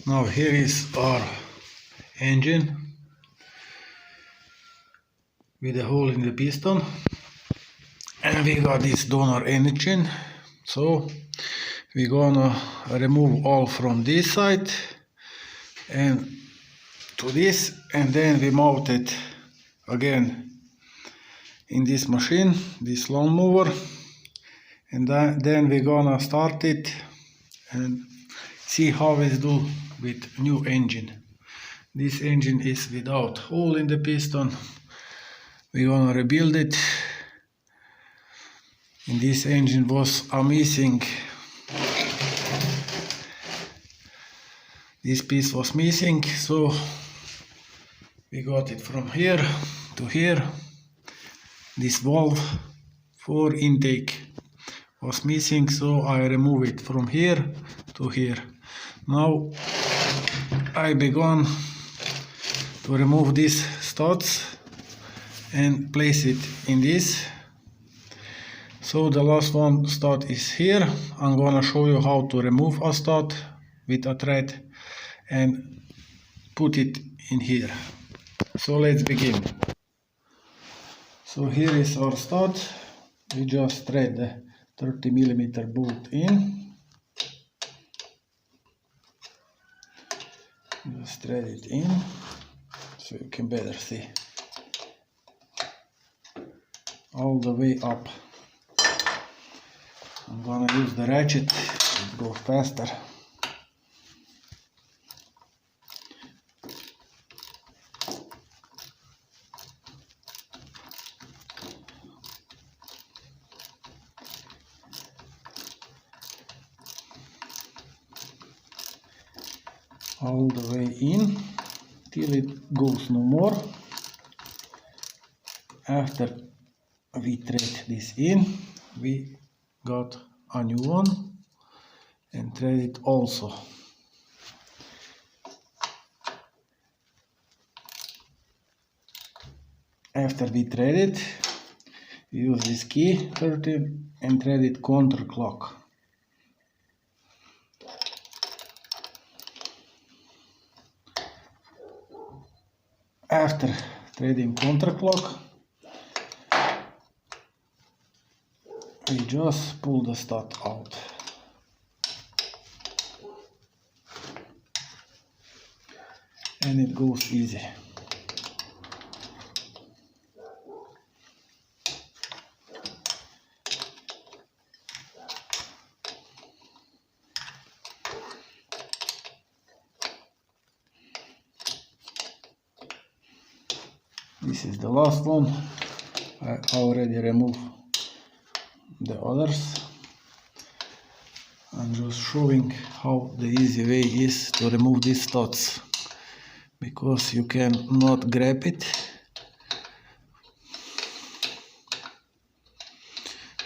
Now here is our engine with a hole in the piston, and we got this donor engine. So we're gonna remove all from this side and to this, and then we mount it again in this machine, this lawnmower, and then we're gonna start it and see how it's do with new engine. This engine is without hole in the piston. We're gonna rebuild it. And this engine was missing. This piece was missing, so we got it from here to here. This valve for intake was missing, so I remove it from here to here. Now I began to remove these studs and place it in this. So the last one stud is here. I'm gonna show you how to remove a stud with a thread and put it in here. So let's begin. So here is our stud. We just thread the 30mm bolt in. Just thread it in so you can better see. All the way up. I'm gonna use the ratchet to go faster. All the way in till it goes no more. After we thread this in, we got a new one and thread it also. After we thread it, we use this key 30 and thread it counterclock. After threading counterclock, we just pull the stud out. And it goes easy. This is the last one. I already removed the others. I'm just showing how the easy way is to remove these studs, because you cannot grab it.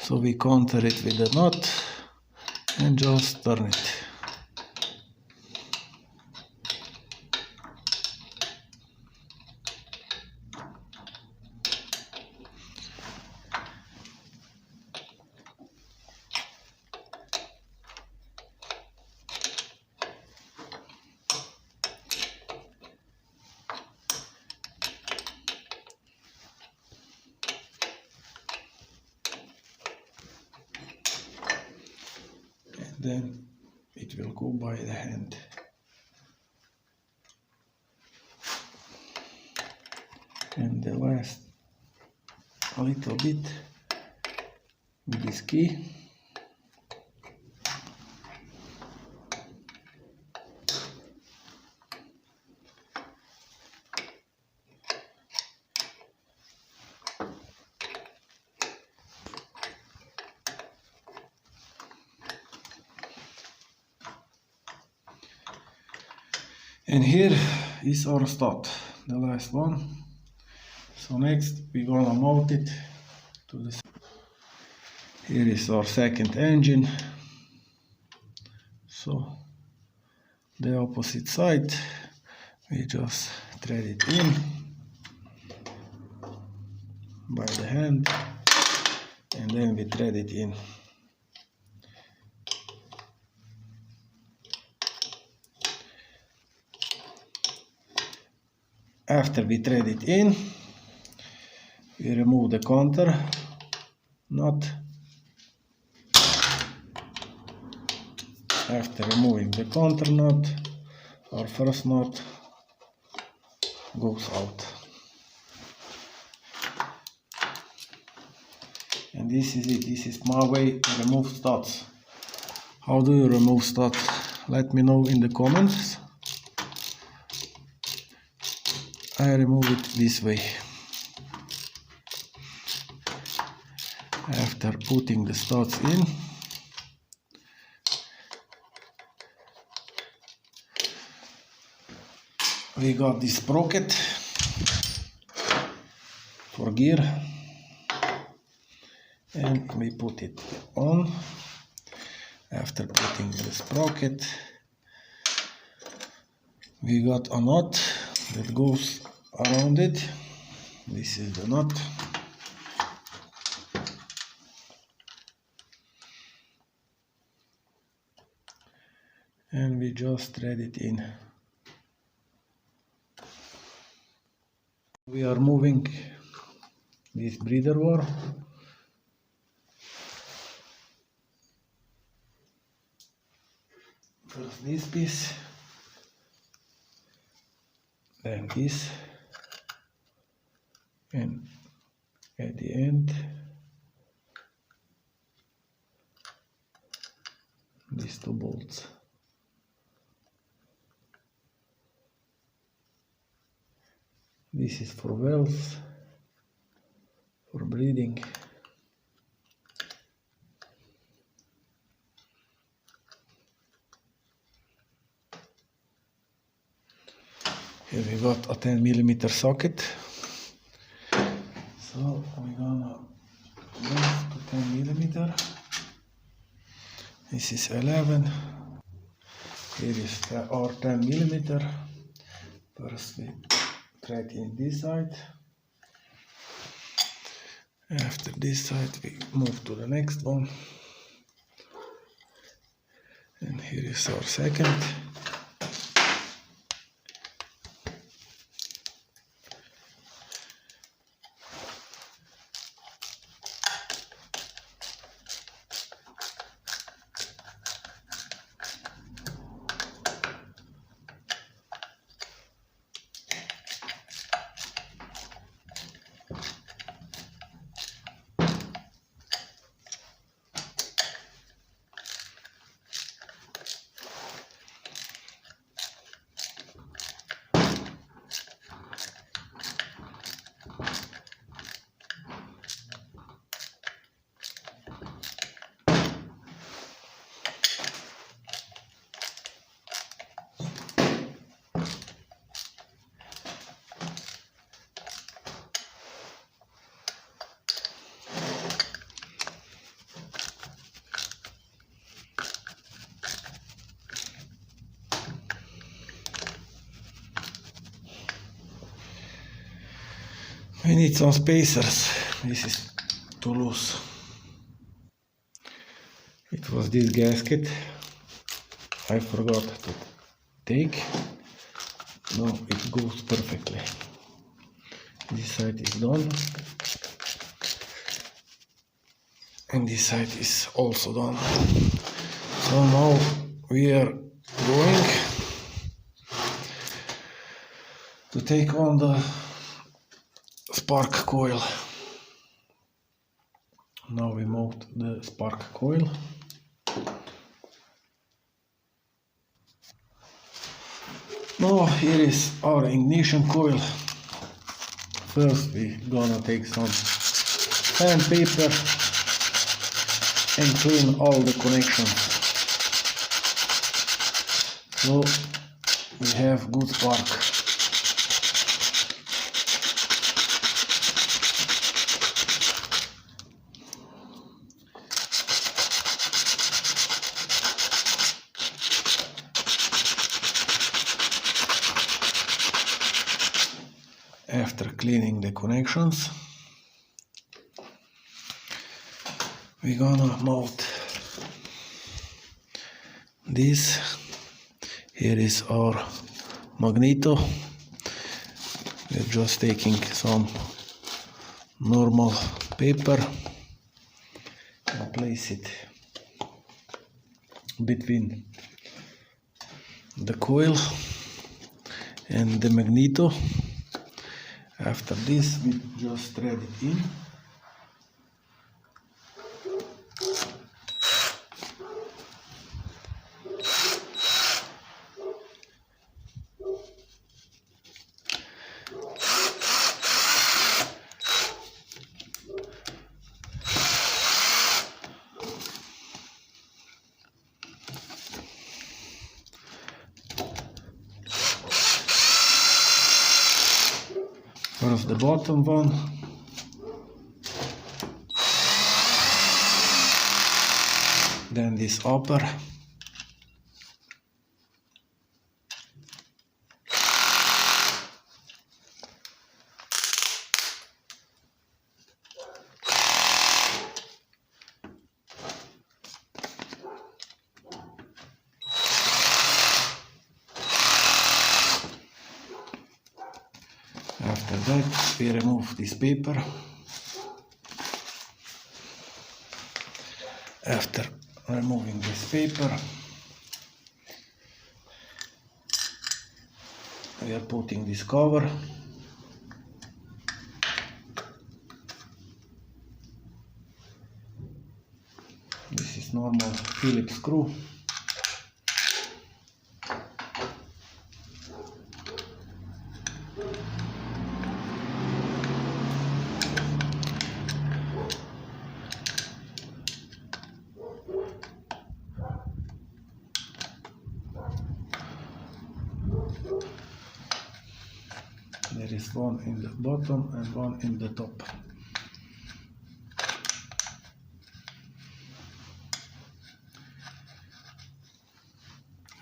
So we counter it with the nut and just turn it. Then it will go by the hand. And the last a little bit with this key. And here is our stud, the last one. So next we're gonna mount it to the. Here is our second engine. So the opposite side, we just thread it in by the hand, and then we thread it in. After we thread it in, we remove the counter nut. After removing the counter nut, our first nut goes out. And this is it. This is my way to remove studs. How do you remove studs? Let me know in the comments. I remove it this way. After putting the studs in, we got this sprocket for gear, and we put it on. After putting the sprocket, we got a nut that goes around it. This is the nut. And we just thread it in. We are moving this breather wire. First this piece, then this, and at the end these two bolts. This is for valves, for breathing. Here we got a 10mm socket. So we're gonna move to 10mm. This is 11. Here is our 10mm. First we thread in this side. After this side we move to the next one. And here is our second. We need some spacers. This is too loose. It was this gasket I forgot to take. Now it goes perfectly. This side is done. And this side is also done. So now we are going to take on the spark coil. Now we mount the spark coil. Now here is our ignition coil. First we gonna take some sandpaper and clean all the connections, so we have good spark. After cleaning the connections, we're gonna mount this. Here is our magneto. We're just taking some normal paper and place it between the coil and the magneto. After this, we just thread it in. First the bottom one, then this upper, after that we remove this paper. After removing this paper, we are putting this cover. This is normal Phillips screw. There is one in the bottom and one in the top.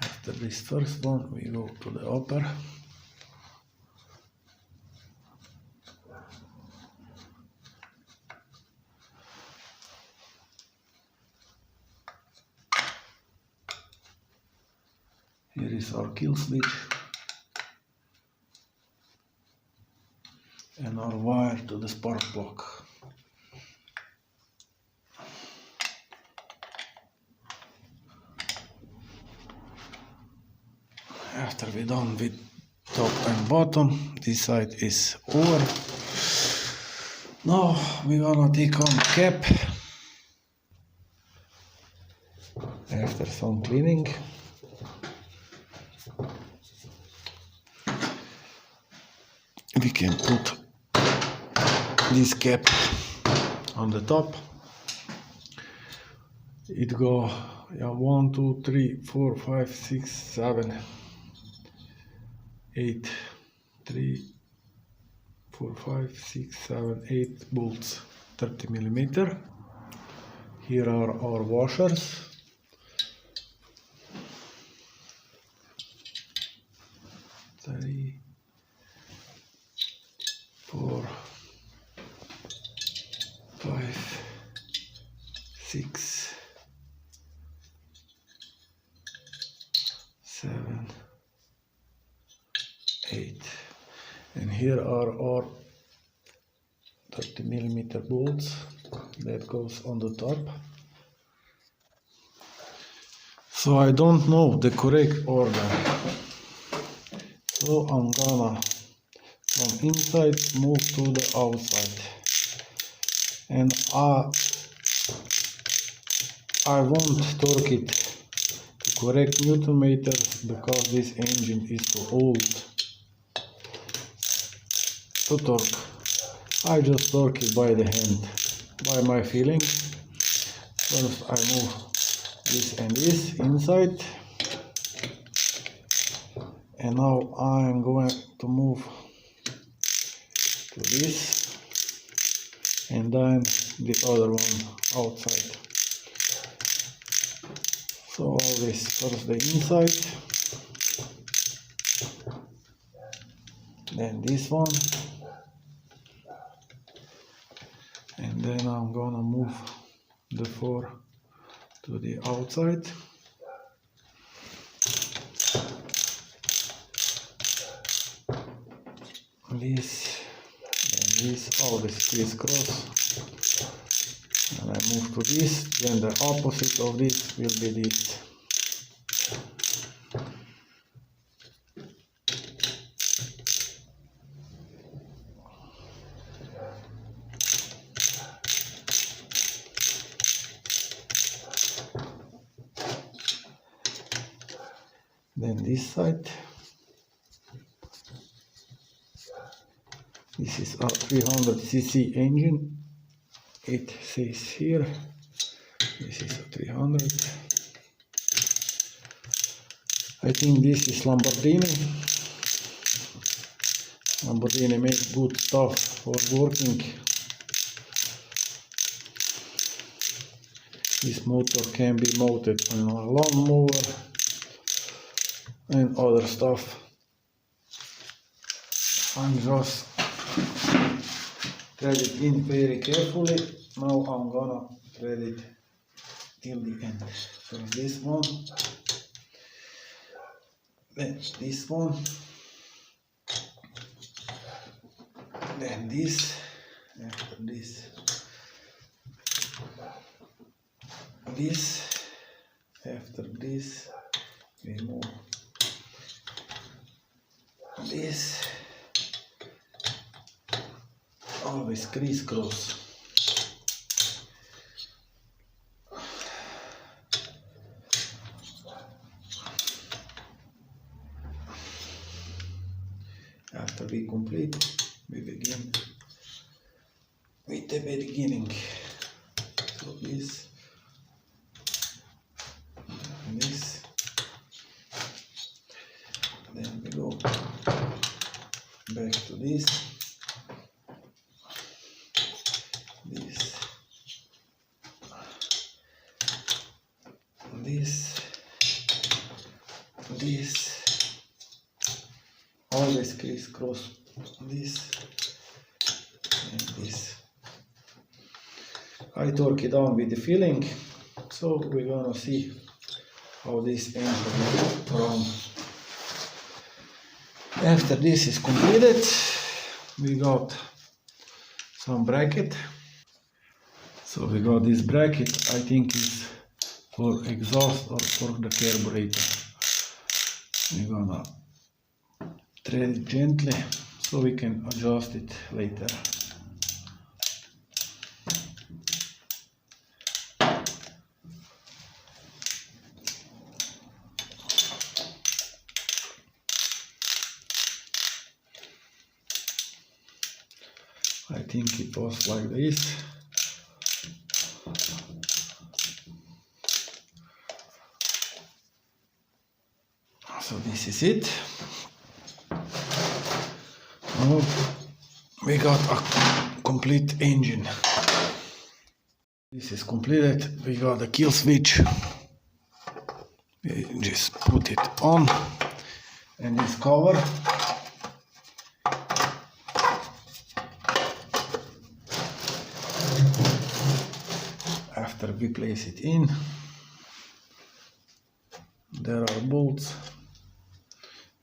After this first one, we go to the upper. Here is our kill switch and our wire to the spark plug. After we're done with top and bottom, this side is over. Now we wanna take on the cap. After some cleaning, we can put this cap on the top. It go 1, 2, 3, 4, 5, 6, 7, 8, 3, 4, 5, 6, 7, 8 bolts, 30 millimeter. Here are our washers. 3, 4, 5, 6, 7, 8, and here are our 30 millimeter bolts that goes on the top. So I don't know the correct order, so I'm gonna from inside move to the outside, and I won't torque it to correct Newton meters because this engine is too old to torque. I just torque it by the hand, by my feeling. First I move this and this inside, and now I am going to move to this, and then the other one outside. So all this, first the inside, then this one, and then I'm gonna move the 4 to the outside. this, and this, always crisscross. And I move to this, then the opposite of this will be this. Then this side, this is a 300cc engine, it says here, this is a 300. I think this is Lamborghini. Lamborghini makes good stuff for working. This motor can be mounted on a lawnmower and other stuff. I'm just thread it in very carefully. Now I'm gonna thread it till the end. So this one, then this one, then this, after this, this, after this, we move this, always crisscross. After we complete, we begin with the beginning. So this, this, then we go back to this, this, this, this, always crisscross this and this. I torque it down with the filling, so we're gonna see how this ends will run. After this is completed, we got some bracket. So we got this bracket, I think is for exhaust or for the carburetor. We're gonna thread it gently so we can adjust it later. I think it was like this. So this is it. Now we got a complete engine. This is completed. We got the kill switch. We just put it on, and this cover. After we place it in, there are bolts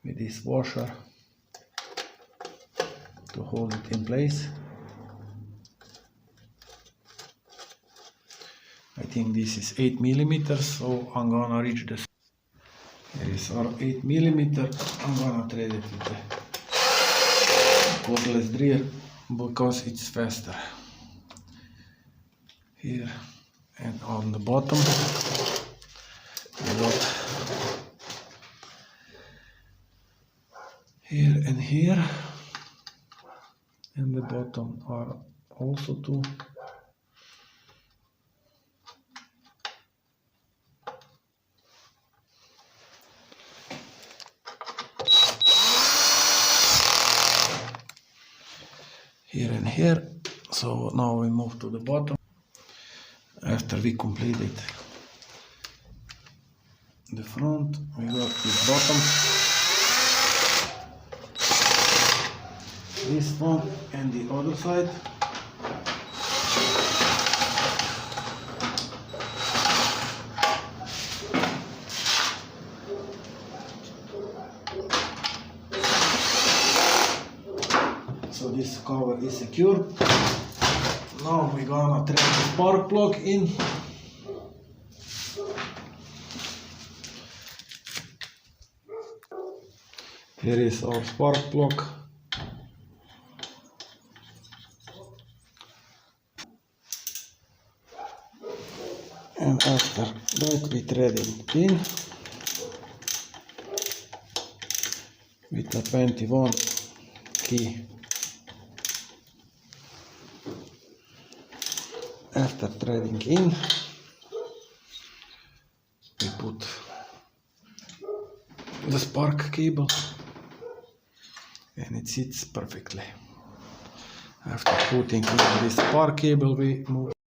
with this washer to hold it in place. I think this is 8 millimeters, so I'm gonna reach this. Here is our 8 millimeter. I'm gonna thread it with the cordless drill because it's faster. Here and on the bottom we got here and here, and the bottom are also two. Here and here. So now we move to the bottom. After we completed the front, we got this bottom, this one and the other side. so this cover is secure. Now we're gonna thread the spark plug in. Here is our spark plug. And after that we thread it in with the 21 key. After threading in, we put the spark cable and it sits perfectly. After putting in this spark cable, we move